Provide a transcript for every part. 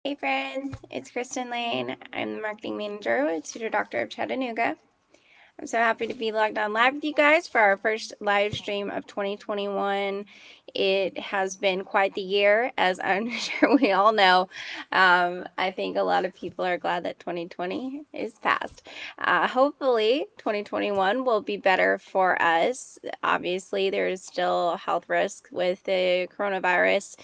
Hey friends, it's Kristen Lane. I'm the marketing manager with Tutor Doctor of Chattanooga. I'm so happy to be logged on live with you guys for our first live stream of 2021. It has been quite the year, as I'm sure we all know. I think a lot of people are glad that 2020 is past. Hopefully, 2021 will be better for us. Obviously, there's still health risk with the coronavirus,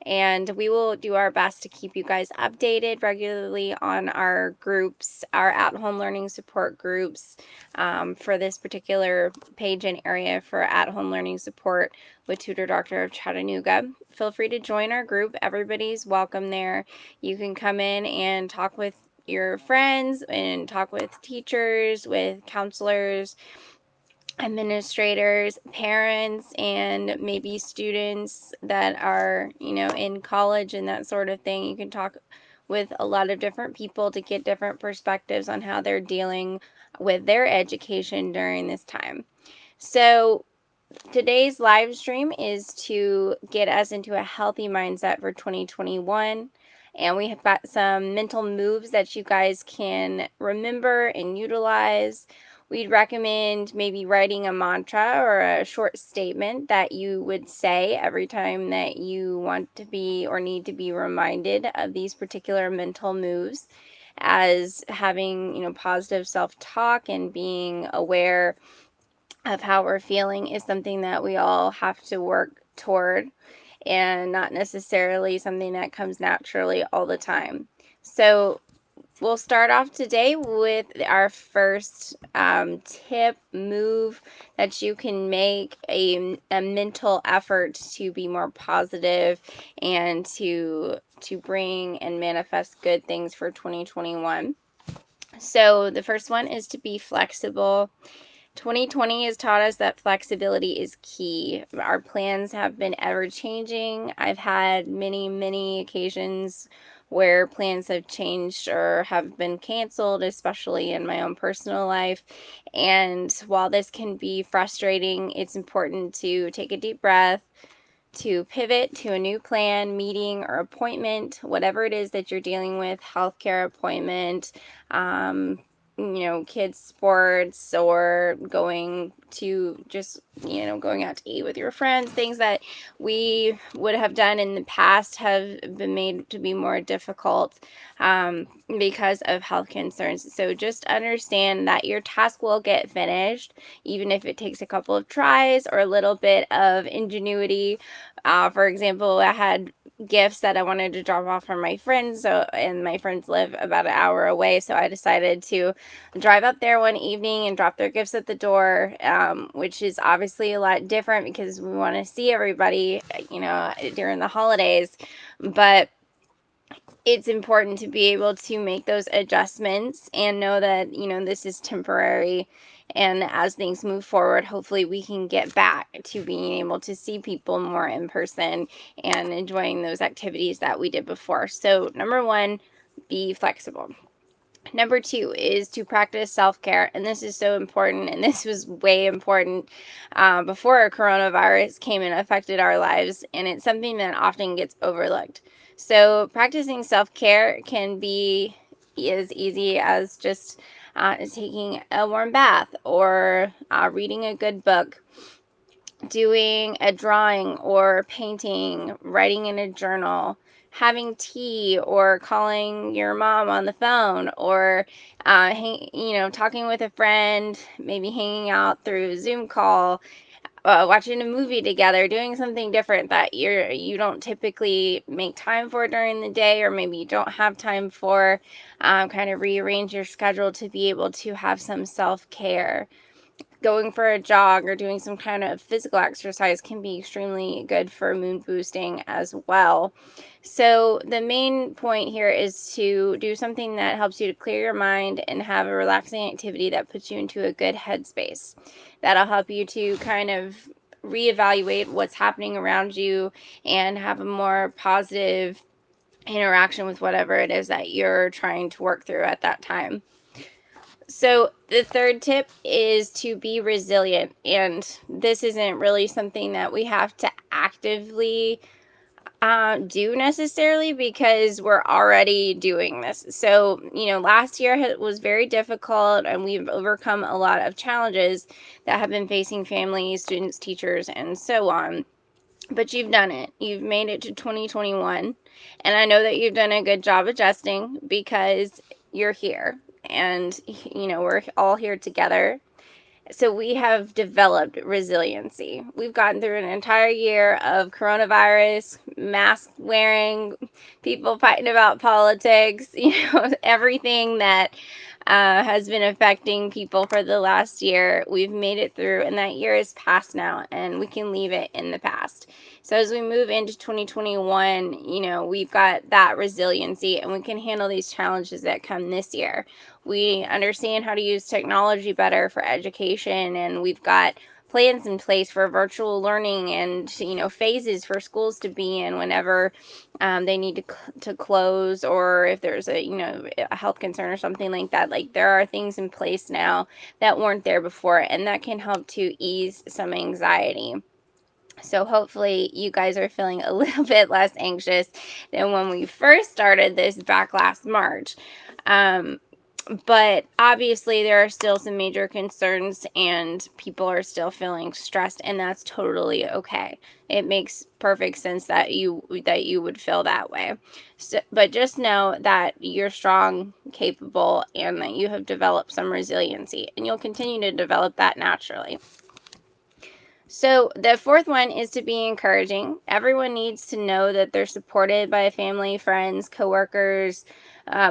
and we will do our best to keep you guys updated regularly on our groups, our at-home learning support groups, for this particular page and area for at-home learning support with Tutor Doctor of Chattanooga. Feel free to join our group. Everybody's welcome there. You can come in and talk with your friends and talk with teachers, with counselors, administrators, parents, and maybe students that are, in college and that sort of thing. You can talk with a lot of different people to get different perspectives on how they're dealing with their education during this time. So today's live stream is to get us into a healthy mindset for 2021. And we have got some mental moves that you guys can remember and utilize. We'd recommend maybe writing a mantra or a short statement that you would say every time that you want to be or need to be reminded of these particular mental moves, as having, positive self-talk and being aware of how we're feeling is something that we all have to work toward, and not necessarily something that comes naturally all the time. So we'll start off today with our first tip, move that you can make a mental effort to be more positive and to bring and manifest good things for 2021. So the first one is to be flexible. 2020 has taught us that flexibility is key. Our plans have been ever changing. I've had many occasions where plans have changed or have been canceled, especially in my own personal life. And while this can be frustrating, it's important to take a deep breath, to pivot to a new plan, meeting, or appointment, whatever it is that you're dealing with, healthcare appointment, kids' sports, or going to just, going out to eat with your friends. Things that we would have done in the past have been made to be more difficult because of health concerns. So just understand that your task will get finished, even if it takes a couple of tries or a little bit of ingenuity. For example, I had gifts that I wanted to drop off for my friends, and my friends live about an hour away, so I decided to drive up there one evening and drop their gifts at the door, which is obviously a lot different because we want to see everybody, during the holidays. But it's important to be able to make those adjustments and know that, this is temporary. And as things move forward, hopefully we can get back to being able to see people more in person and enjoying those activities that we did before. So number one, be flexible. Number two is to practice self-care, and this is so important, and this was way important before coronavirus came and affected our lives, and it's something that often gets overlooked. So practicing self-care can be as easy as just taking a warm bath, or reading a good book, doing a drawing or painting, writing in a journal, having tea, or calling your mom on the phone, or talking with a friend, maybe hanging out through a Zoom call, watching a movie together, doing something different that you don't typically make time for during the day, or maybe you don't have time for. Kind of rearrange your schedule to be able to have some self-care. Going for a jog or doing some kind of physical exercise can be extremely good for mood boosting as well. So the main point here is to do something that helps you to clear your mind and have a relaxing activity that puts you into a good headspace. That'll help you to kind of reevaluate what's happening around you and have a more positive interaction with whatever it is that you're trying to work through at that time. So the third tip is to be resilient, and this isn't really something that we have to actively do necessarily, because we're already doing this. So, last year was very difficult, and we've overcome a lot of challenges that have been facing families, students, teachers, and so on. But you've done it. You've made it to 2021. And I know that you've done a good job adjusting, because you're here. And, we're all here together. So we have developed resiliency. We've gotten through an entire year of coronavirus, mask wearing, people fighting about politics, everything that has been affecting people for the last year. We've made it through, and that year is past now, and we can leave it in the past. So as we move into 2021, we've got that resiliency, and we can handle these challenges that come this year. We understand how to use technology better for education, and we've got plans in place for virtual learning, and phases for schools to be in whenever they need to close, or if there's a health concern or something like that. Like, there are things in place now that weren't there before, and that can help to ease some anxiety. So hopefully you guys are feeling a little bit less anxious than when we first started this back last March. But obviously there are still some major concerns, and people are still feeling stressed, and that's totally okay. It makes perfect sense that you would feel that way. So, but just know that you're strong, capable, and that you have developed some resiliency, and you'll continue to develop that naturally. So the fourth one is to be encouraging. Everyone needs to know that they're supported by family, friends, coworkers,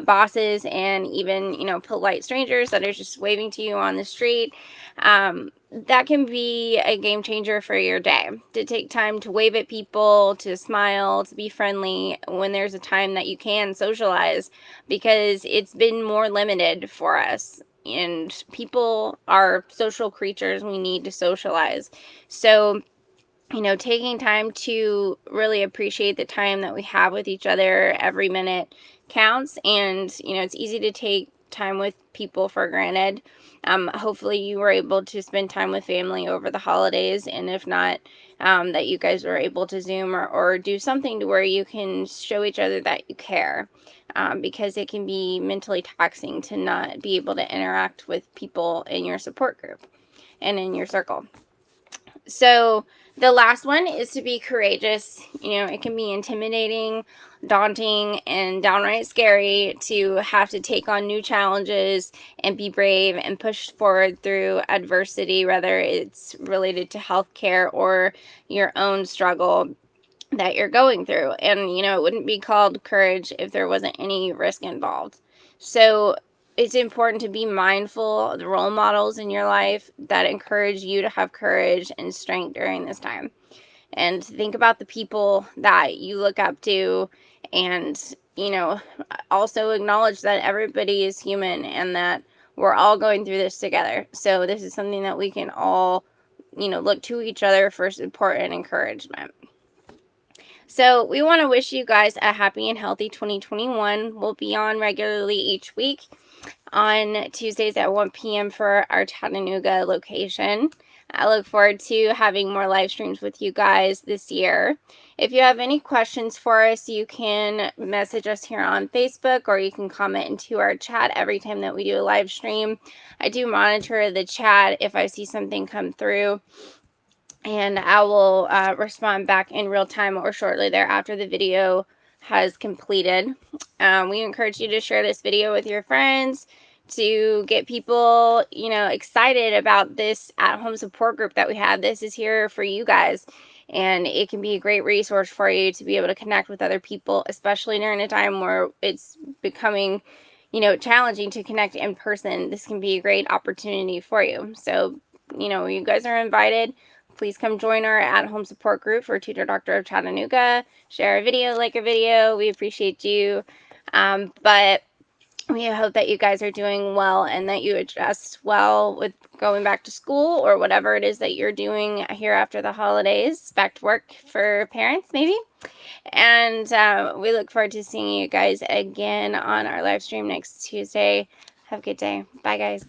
bosses, and even, polite strangers that are just waving to you on the street. That can be a game changer for your day. To take time to wave at people, to smile, to be friendly when there's a time that you can socialize, because it's been more limited for us. And people are social creatures. We need to socialize. So, taking time to really appreciate the time that we have with each other, every minute counts. And, it's easy to take time with people for granted. Hopefully you were able to spend time with family over the holidays. And if not, that you guys were able to Zoom or do something to where you can show each other that you care. Because it can be mentally taxing to not be able to interact with people in your support group and in your circle. So the last one is to be courageous. It can be intimidating, daunting, and downright scary to have to take on new challenges and be brave and push forward through adversity, whether it's related to healthcare or your own struggle that you're going through. And, it wouldn't be called courage if there wasn't any risk involved. So it's important to be mindful of the role models in your life that encourage you to have courage and strength during this time. And think about the people that you look up to, and, also acknowledge that everybody is human and that we're all going through this together. So this is something that we can all, look to each other for support and encouragement. So we want to wish you guys a happy and healthy 2021. We'll be on regularly each week on Tuesdays at 1 p.m. for our Chattanooga location. I look forward to having more live streams with you guys this year. If you have any questions for us, you can message us here on Facebook, or you can comment into our chat every time that we do a live stream. I do monitor the chat if I see something come through, and I will respond back in real time or shortly thereafter the video has completed. We encourage you to share this video with your friends to get people, excited about this at-home support group that we have. This is here for you guys, and it can be a great resource for you to be able to connect with other people, especially during a time where it's becoming, challenging to connect in person. This can be a great opportunity for you. So, you guys are invited. Please come join our at-home support group for Tutor Doctor of Chattanooga. Share a video, like a video. We appreciate you. But we hope that you guys are doing well and that you adjust well with going back to school or whatever it is that you're doing here after the holidays. Back to work for parents, maybe. And we look forward to seeing you guys again on our live stream next Tuesday. Have a good day. Bye, guys.